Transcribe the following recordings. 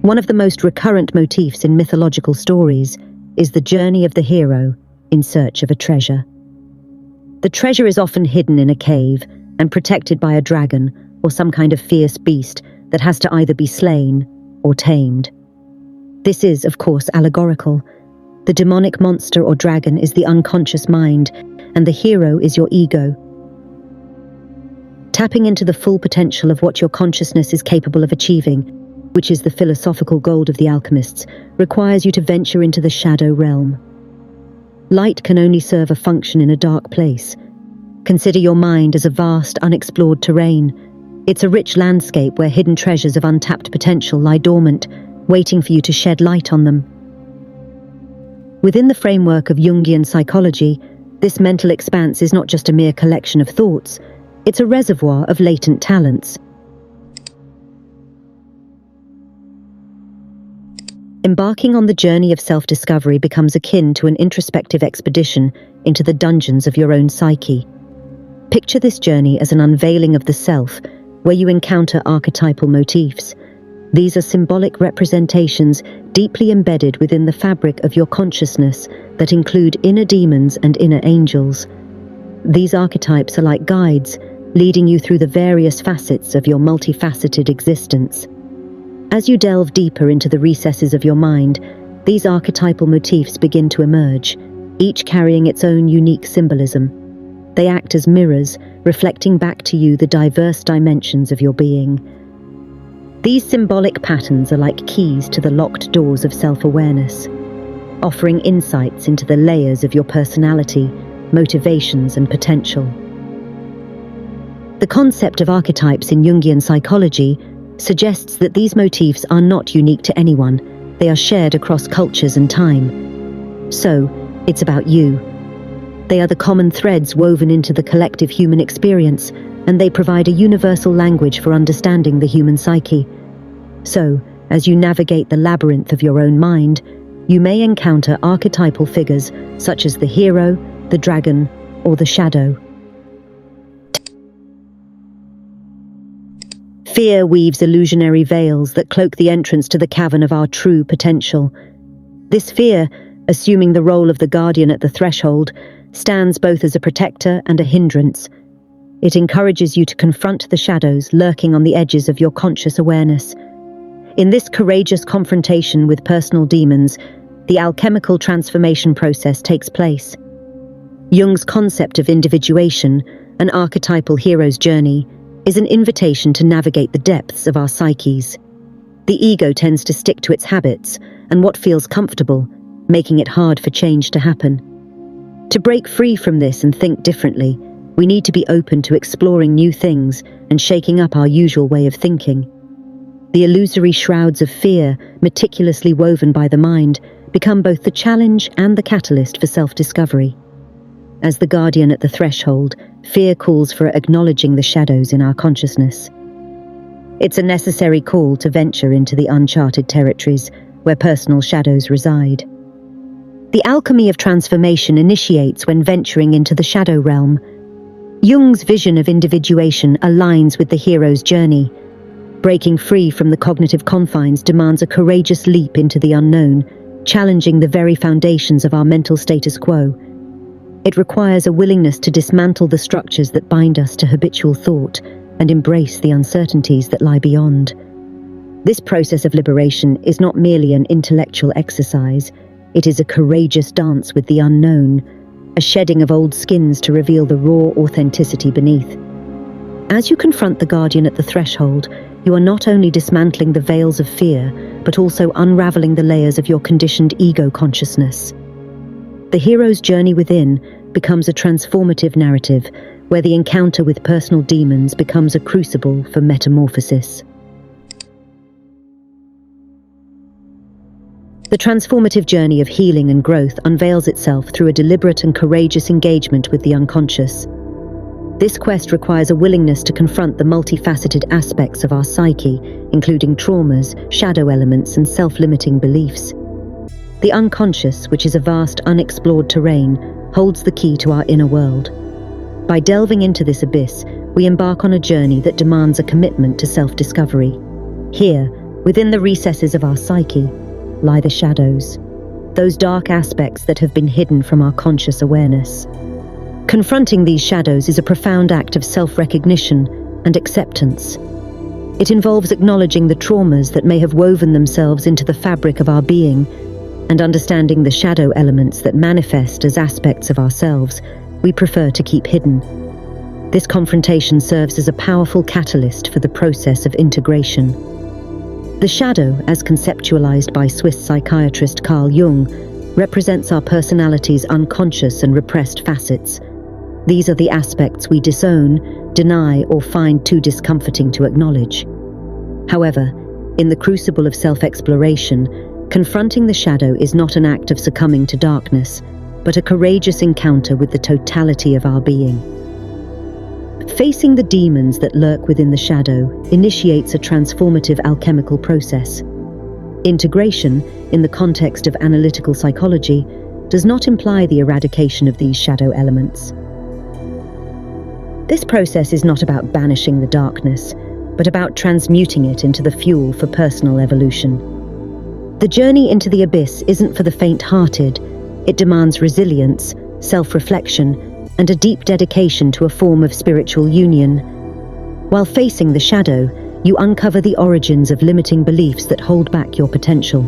One of the most recurrent motifs in mythological stories is the journey of the hero in search of a treasure. The treasure is often hidden in a cave and protected by a dragon or some kind of fierce beast that has to either be slain or tamed. This is, of course, allegorical. The demonic monster or dragon is the unconscious mind, and the hero is your ego. Tapping into the full potential of what your consciousness is capable of achieving, which is the philosophical goal of the alchemists, requires you to venture into the shadow realm. Light can only serve a function in a dark place. Consider your mind as a vast, unexplored terrain. It's a rich landscape where hidden treasures of untapped potential lie dormant, waiting for you to shed light on them. Within the framework of Jungian psychology, this mental expanse is not just a mere collection of thoughts, it's a reservoir of latent talents. Embarking on the journey of self-discovery becomes akin to an introspective expedition into the dungeons of your own psyche. Picture this journey as an unveiling of the self, where you encounter archetypal motifs. These are symbolic representations deeply embedded within the fabric of your consciousness that include inner demons and inner angels. These archetypes are like guides, leading you through the various facets of your multifaceted existence. As you delve deeper into the recesses of your mind, these archetypal motifs begin to emerge, each carrying its own unique symbolism. They act as mirrors, reflecting back to you the diverse dimensions of your being. These symbolic patterns are like keys to the locked doors of self-awareness, offering insights into the layers of your personality, motivations, and potential. The concept of archetypes in Jungian psychology suggests that these motifs are not unique to anyone. They are shared across cultures and time. So, it's about you. They are the common threads woven into the collective human experience, and they provide a universal language for understanding the human psyche. So, as you navigate the labyrinth of your own mind, you may encounter archetypal figures such as the hero, the dragon, or the shadow. Fear weaves illusionary veils that cloak the entrance to the cavern of our true potential. This fear, assuming the role of the guardian at the threshold, stands both as a protector and a hindrance. It encourages you to confront the shadows lurking on the edges of your conscious awareness. In this courageous confrontation with personal demons, the alchemical transformation process takes place. Jung's concept of individuation, an archetypal hero's journey, is an invitation to navigate the depths of our psyches. The ego tends to stick to its habits and what feels comfortable, making it hard for change to happen. To break free from this and think differently, we need to be open to exploring new things and shaking up our usual way of thinking. The illusory shrouds of fear, meticulously woven by the mind, become both the challenge and the catalyst for self-discovery. As the guardian at the threshold, fear calls for acknowledging the shadows in our consciousness. It's a necessary call to venture into the uncharted territories where personal shadows reside. The alchemy of transformation initiates when venturing into the shadow realm. Jung's vision of individuation aligns with the hero's journey. Breaking free from the cognitive confines demands a courageous leap into the unknown, challenging the very foundations of our mental status quo. It requires a willingness to dismantle the structures that bind us to habitual thought and embrace the uncertainties that lie beyond. This process of liberation is not merely an intellectual exercise, it is a courageous dance with the unknown, a shedding of old skins to reveal the raw authenticity beneath. As you confront the guardian at the threshold, you are not only dismantling the veils of fear, but also unraveling the layers of your conditioned ego consciousness. The hero's journey within becomes a transformative narrative, where the encounter with personal demons becomes a crucible for metamorphosis. The transformative journey of healing and growth unveils itself through a deliberate and courageous engagement with the unconscious. This quest requires a willingness to confront the multifaceted aspects of our psyche, including traumas, shadow elements, and self-limiting beliefs. The unconscious, which is a vast, unexplored terrain, holds the key to our inner world. By delving into this abyss, we embark on a journey that demands a commitment to self-discovery. Here, Within the recesses of our psyche lie the shadows, those dark aspects that have been hidden from our conscious awareness. Confronting these shadows is a profound act of self-recognition and acceptance. It involves acknowledging the traumas that may have woven themselves into the fabric of our being and understanding the shadow elements that manifest as aspects of ourselves we prefer to keep hidden. This confrontation serves as a powerful catalyst for the process of integration. The shadow, as conceptualized by Swiss psychiatrist Carl Jung, represents our personality's unconscious and repressed facets. These are the aspects we disown, deny, or find too discomforting to acknowledge. However, in the crucible of self-exploration, confronting the shadow is not an act of succumbing to darkness, but a courageous encounter with the totality of our being. Facing the demons that lurk within the shadow initiates a transformative alchemical process. Integration, in the context of analytical psychology, does not imply the eradication of these shadow elements. This process is not about banishing the darkness, but about transmuting it into the fuel for personal evolution. The journey into the abyss isn't for the faint-hearted. It demands resilience, self-reflection, and a deep dedication to a form of spiritual union. While facing the shadow, you uncover the origins of limiting beliefs that hold back your potential.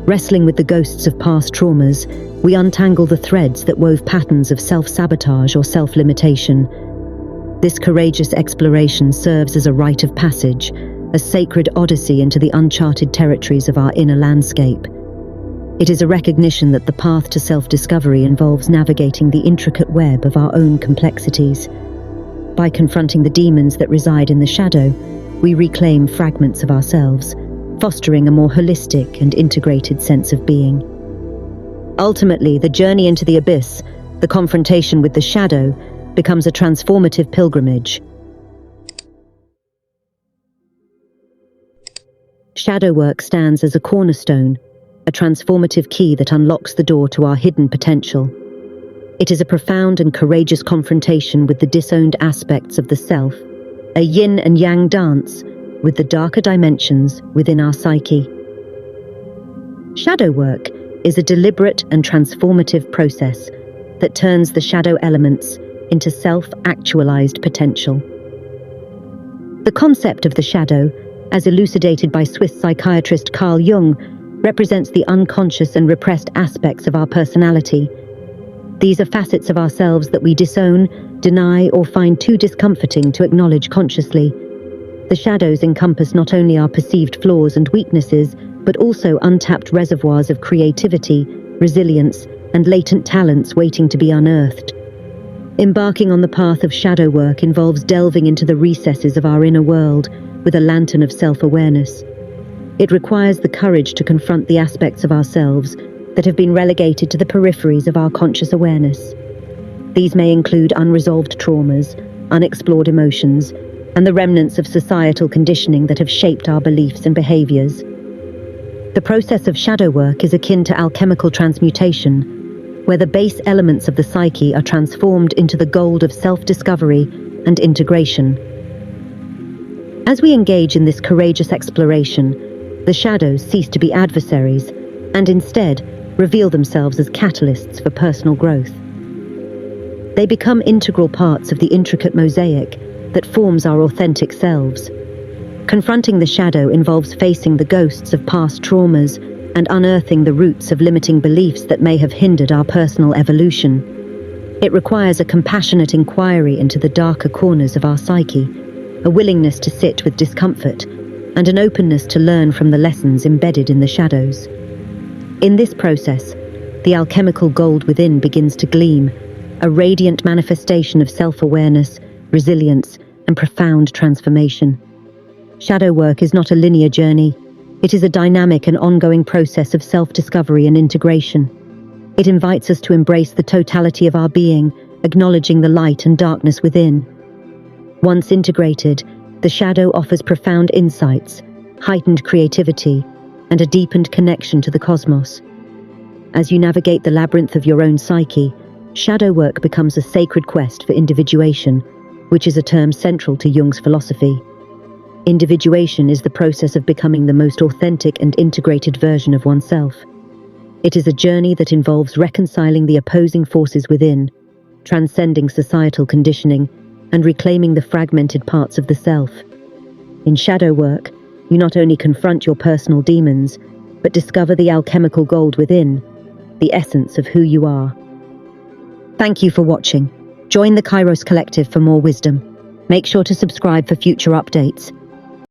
Wrestling with the ghosts of past traumas, we untangle the threads that wove patterns of self-sabotage or self-limitation. This courageous exploration serves as a rite of passage, a sacred odyssey into the uncharted territories of our inner landscape. It is a recognition that the path to self-discovery involves navigating the intricate web of our own complexities. By confronting the demons that reside in the shadow, we reclaim fragments of ourselves, fostering a more holistic and integrated sense of being. Ultimately, the journey into the abyss, the confrontation with the shadow, becomes a transformative pilgrimage. Shadow work stands as a cornerstone, a transformative key that unlocks the door to our hidden potential. It is a profound and courageous confrontation with the disowned aspects of the self, a yin and yang dance with the darker dimensions within our psyche. Shadow work is a deliberate and transformative process that turns the shadow elements into self-actualized potential. The concept of the shadow, as elucidated by Swiss psychiatrist Carl Jung, represents the unconscious and repressed aspects of our personality. These are facets of ourselves that we disown, deny, or find too discomforting to acknowledge consciously. The shadows encompass not only our perceived flaws and weaknesses, but also untapped reservoirs of creativity, resilience, and latent talents waiting to be unearthed. Embarking on the path of shadow work involves delving into the recesses of our inner world with a lantern of self-awareness. It requires the courage to confront the aspects of ourselves that have been relegated to the peripheries of our conscious awareness. These may include unresolved traumas, unexplored emotions, and the remnants of societal conditioning that have shaped our beliefs and behaviors. The process of shadow work is akin to alchemical transmutation, where the base elements of the psyche are transformed into the gold of self-discovery and integration. As we engage in this courageous exploration, the shadows cease to be adversaries and instead reveal themselves as catalysts for personal growth. They become integral parts of the intricate mosaic that forms our authentic selves. Confronting the shadow involves facing the ghosts of past traumas and unearthing the roots of limiting beliefs that may have hindered our personal evolution. It requires a compassionate inquiry into the darker corners of our psyche, a willingness to sit with discomfort, and an openness to learn from the lessons embedded in the shadows. In this process, the alchemical gold within begins to gleam, a radiant manifestation of self-awareness, resilience, and profound transformation. Shadow work is not a linear journey. It is a dynamic and ongoing process of self-discovery and integration. It invites us to embrace the totality of our being, acknowledging the light and darkness within. Once integrated, the shadow offers profound insights, heightened creativity, and a deepened connection to the cosmos. As you navigate the labyrinth of your own psyche, shadow work becomes a sacred quest for individuation, which is a term central to Jung's philosophy. Individuation is the process of becoming the most authentic and integrated version of oneself. It is a journey that involves reconciling the opposing forces within, transcending societal conditioning, and reclaiming the fragmented parts of the self. In shadow work, you not only confront your personal demons, but discover the alchemical gold within, the essence of who you are. Thank you for watching. Join the Kairos Collective for more wisdom. Make sure to subscribe for future updates.